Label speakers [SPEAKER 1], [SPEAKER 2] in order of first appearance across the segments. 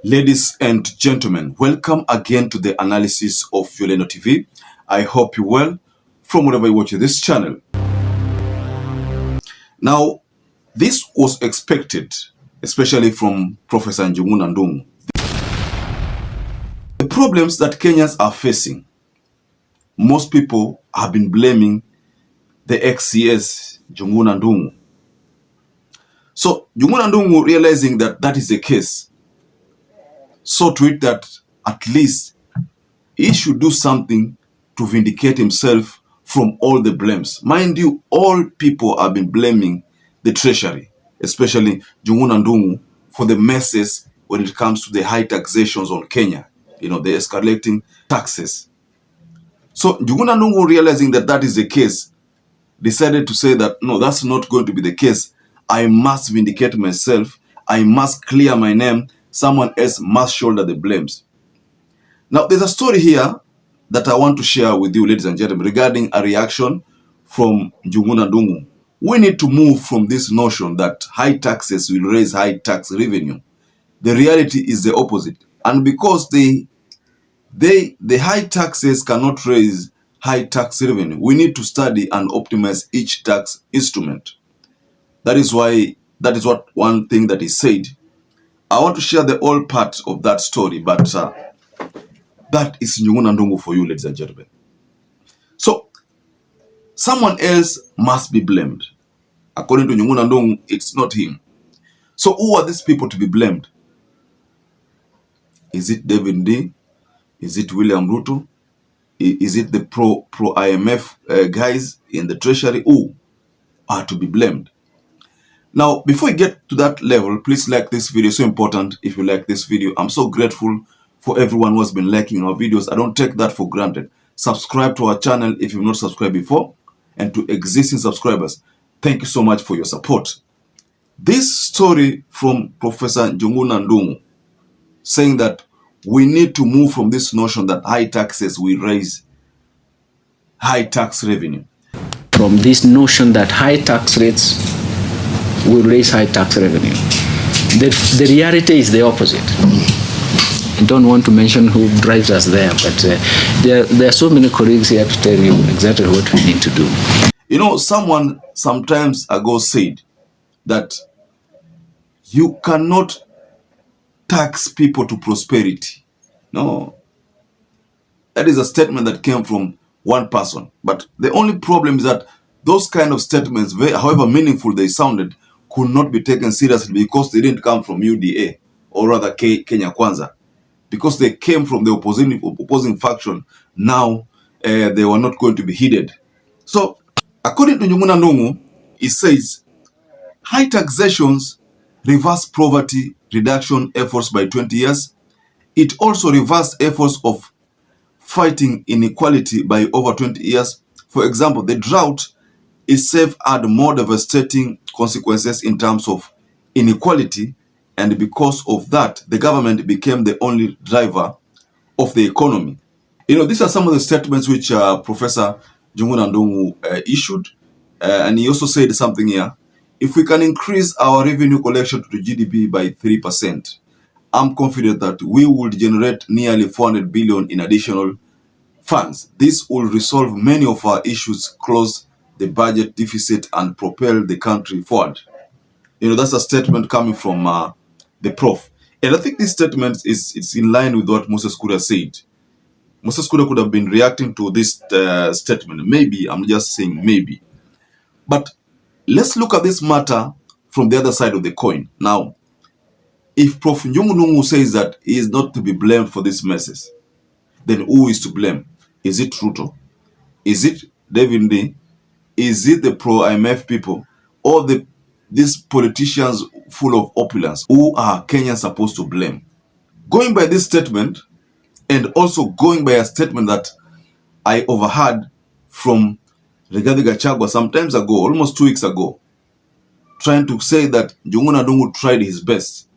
[SPEAKER 1] Ladies and gentlemen, welcome again to the analysis of YOLENO TV. I hope you're well from wherever you watch this channel. Now, this was expected, especially from Professor Ndungu. The problems that Kenyans are facing, most people have been blaming the ex-CS Ndungu. So Ndungu, realizing that that is the case, saw to it that at least he should do something to vindicate himself from all the blames. Mind you, all people have been blaming the Treasury, especially Ndungu, for the messes when it comes to the high taxations on Kenya, the escalating taxes. So Ndungu, realizing that that is the case, decided to say that, no, that's not going to be the case. I must vindicate myself. I must clear my name. Someone else must shoulder the blames. Now, there's a story here that I want to share with you, ladies and gentlemen, regarding a reaction from Ndungu. We need to move from this notion that high taxes will raise high tax revenue. The reality is the opposite. And because the high taxes cannot raise high tax revenue, we need to study and optimize each tax instrument. That is what one thing that is said. I want to share the whole part of that story, but that is Ndungu for you, ladies and gentlemen. So, someone else must be blamed. According to Ndungu, it's not him. So, who are these people to be blamed? Is it David D? Is it William Ruto? Is it the pro-IMF guys in the Treasury? Who are to be blamed? Now, before we get to that level, please like this video. So important if you like this video. I'm so grateful for everyone who has been liking our videos. I don't take that for granted. Subscribe to our channel if you've not subscribed before. And to existing subscribers, thank you so much for your support. This story from Professor Ndungu saying that we need to move from this notion that high taxes will raise high tax revenue.
[SPEAKER 2] From this notion that high tax rates will raise high tax revenue. The reality is the opposite. I don't want to mention who drives us there, but there are so many colleagues here to tell you exactly what we need to do.
[SPEAKER 1] Someone sometimes ago said that you cannot tax people to prosperity. No. That is a statement that came from one person. But the only problem is that those kind of statements, however meaningful they sounded, could not be taken seriously because they didn't come from UDA, or rather Kenya Kwanza. Because they came from the opposing faction, now they were not going to be heeded. So, according to Ndungu, it says, high taxations reverse poverty reduction efforts by 20 years. It also reversed efforts of fighting inequality by over 20 years. For example, the drought itself had more devastating consequences in terms of inequality, and because of that, the government became the only driver of the economy. These are some of the statements which Professor Ndungu issued, and he also said something here. If we can increase our revenue collection to the GDP by 3%, I'm confident that we will generate nearly 400 billion in additional funds. This will resolve many of our issues, close the budget deficit, and propel the country forward. That's a statement coming from the prof. And I think this statement is in line with what Moses Kuria said. Moses Kuria could have been reacting to this statement. Maybe, I'm just saying maybe. But let's look at this matter from the other side of the coin. Now, if Prof. Ndungu says that he is not to be blamed for these messes, then who is to blame? Is it Ruto? Is it David D? Is it the pro-IMF people, or these politicians full of opulence? Who are Kenyans supposed to blame? Going by this statement, and also going by a statement that I overheard from Rigathi Gachagua some times ago, almost 2 weeks ago, trying to say that Ndungu tried his best.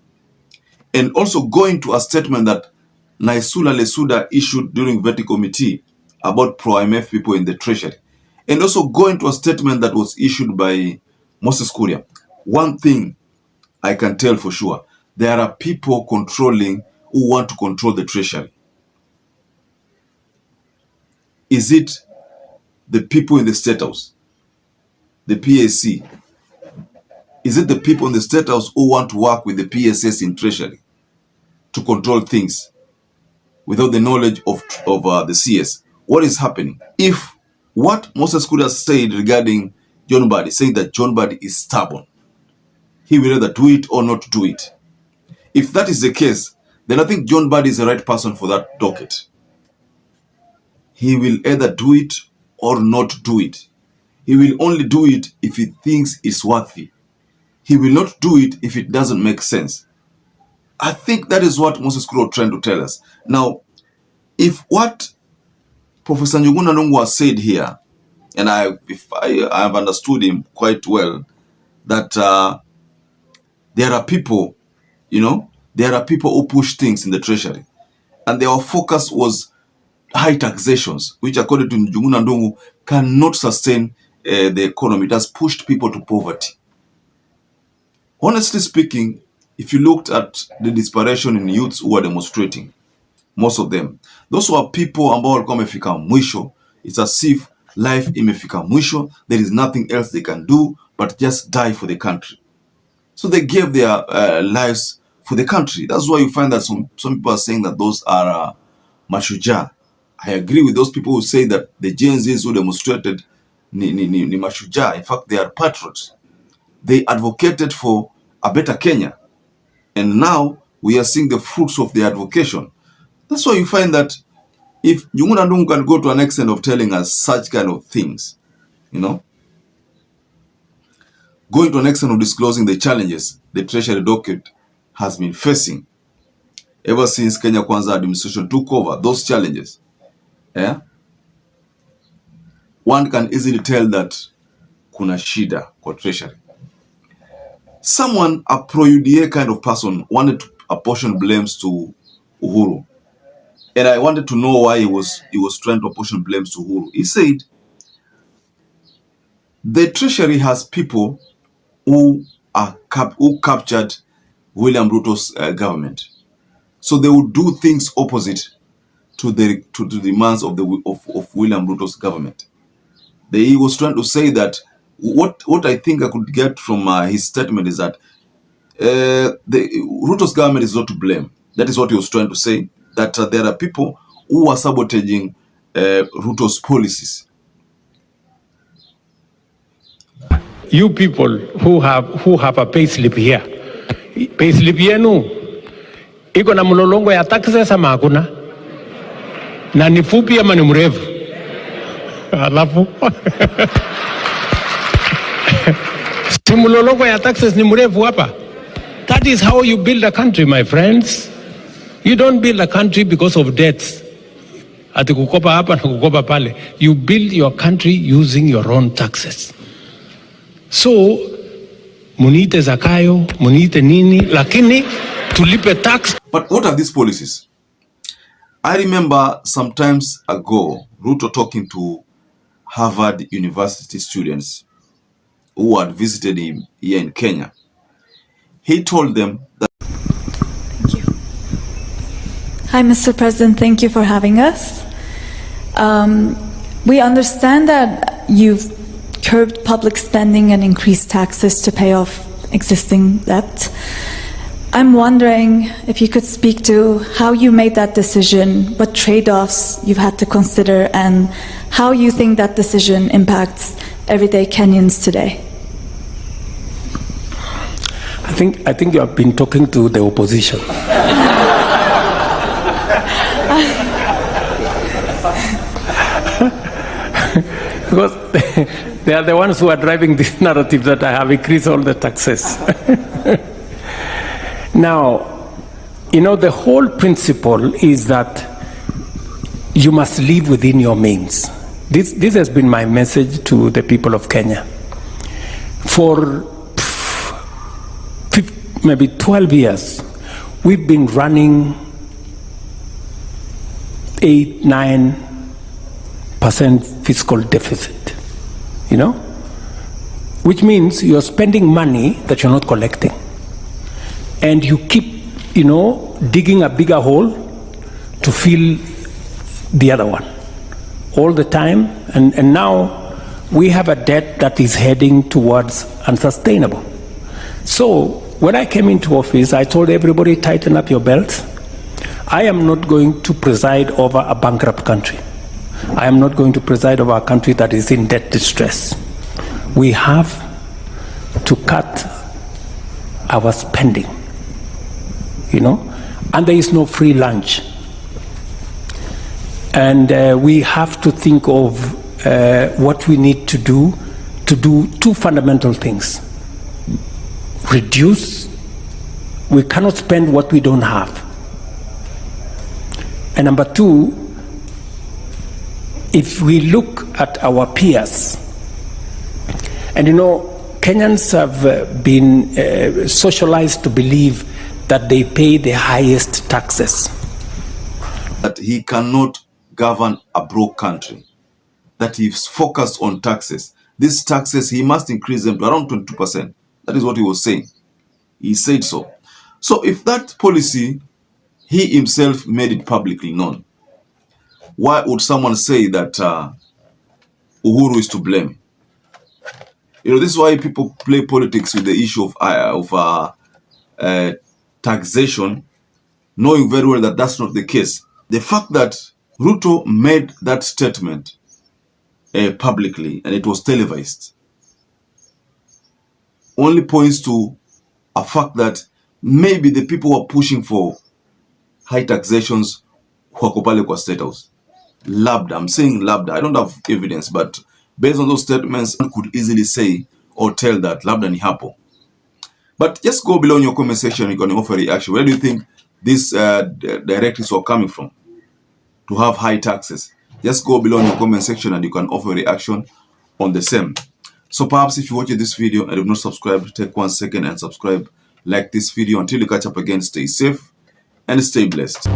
[SPEAKER 1] And also going to a statement that Naisula Lesuda issued during Veti Committee about pro-IMF people in the Treasury. And also going to a statement that was issued by Moses Kuria. One thing I can tell for sure, there are people controlling who want to control the treasury? Is it the people in the State House, the PAC? Is it the people in the State House who want to work with the PSS in treasury to control things without the knowledge of the CS? What is happening? If what Moses could have said regarding John Mbadi, saying that John Mbadi is stubborn, he will either do it or not do it. If that is the case, then I think John Mbadi is the right person for that docket. He will either do it or not do it. He will only do it if he thinks it's worthy. He will not do it if it doesn't make sense. I think that is what Moses Kuro trying to tell us. Now, if what Professor Ndungu has said here, and I have understood him quite well, that there are people, there are people who push things in the treasury, and their focus was high taxations, which according to Ndungu cannot sustain the economy. It has pushed people to poverty. Honestly speaking, if you looked at the desperation in youths who are demonstrating, most of them, those who are people ambao walikuwa wamefika mwisho, it's as if life imefika mwisho, there is nothing else they can do but just die for the country. So they gave their lives for the country. That's why you find that some people are saying that those are mashujaa. I agree with those people who say that the Gen Zs who demonstrated ni mashujaa. In fact, they are patriots. They advocated for a better Kenya. And now we are seeing the fruits of their advocation. That's why you find that if Ndungu can go to an extent of telling us such kind of things, going to an extent of disclosing the challenges the Treasury docket has been facing ever since Kenya Kwanza administration took over, those challenges, one can easily tell that kuna shida kwa Treasury. Someone, a pro-UDA kind of person, wanted to apportion blames to Uhuru. And I wanted to know why he was trying to apportion blames to Uhuru. He said, the Treasury has people who captured William Ruto's government. So they would do things opposite to the demands of William Ruto's government. He was trying to say that what I think I could get from his statement is that Ruto's government is not to blame. That is what he was trying to say, that there are people who are sabotaging Ruto's policies.
[SPEAKER 3] You people who have a payslip here, payslip yenu iko na mlolongo ya taxes ama hakuna? Na ni fupi ama ni mrefu? Alafu si mlolongo ya taxes ni mrefu hapa. That is how you build a country, my friends. You don't build a country because of debts. Ati kukopa hapa na kukopa pale. You build your country using your own taxes. So, munite zakayo, munite nini, lakini tulipe tax.
[SPEAKER 1] But what are these policies? I remember sometimes ago, Ruto talking to Harvard University students who had visited him here in Kenya. He told them that...
[SPEAKER 4] Thank you. Hi, Mr. President. Thank you for having us. We understand that you've curbed public spending and increased taxes to pay off existing debt. I'm wondering if you could speak to how you made that decision, what trade-offs you've had to consider, and how you think that decision impacts everyday Kenyans today.
[SPEAKER 3] I think you have been talking to the opposition. Because they are the ones who are driving this narrative that I have increased all the taxes. Now, the whole principle is that you must live within your means. This has been my message to the people of Kenya. For maybe 12 years, we've been running 8-9% fiscal deficit, which means you're spending money that you're not collecting. And you keep digging a bigger hole to fill the other one all the time. And now we have a debt that is heading towards unsustainable. So when I came into office, I told everybody, tighten up your belts. I am not going to preside over a bankrupt country. I am not going to preside over a country that is in debt distress. We have to cut our spending, and there is no free lunch. And we have to think of what we need to do two fundamental things. Reduce. We cannot spend what we don't have. And number two, if we look at our peers, and Kenyans have been socialized to believe that they pay the highest taxes.
[SPEAKER 1] That he cannot govern a broke country, that he's focused on taxes. These taxes, he must increase them to around 22%. That is what he was saying. He said so. So if that policy, he himself made it publicly known, why would someone say that Uhuru is to blame? This is why people play politics with the issue of taxation, knowing very well that that's not the case. The fact that Ruto made that statement publicly and it was televised only points to a fact that maybe the people who are pushing for high taxations wako pale kwa State House. Labda, I'm saying labda, I don't have evidence, but based on those statements, one could easily say or tell that labda ni hapo. But just go below in your comment section, you can offer a reaction. Where do you think these directives were coming from to have high taxes? Just go below in your comment section and you can offer a reaction on the same. So perhaps if you watch this video and have not subscribed, take 1 second and subscribe, like this video. Until you catch up again, stay safe and stay blessed.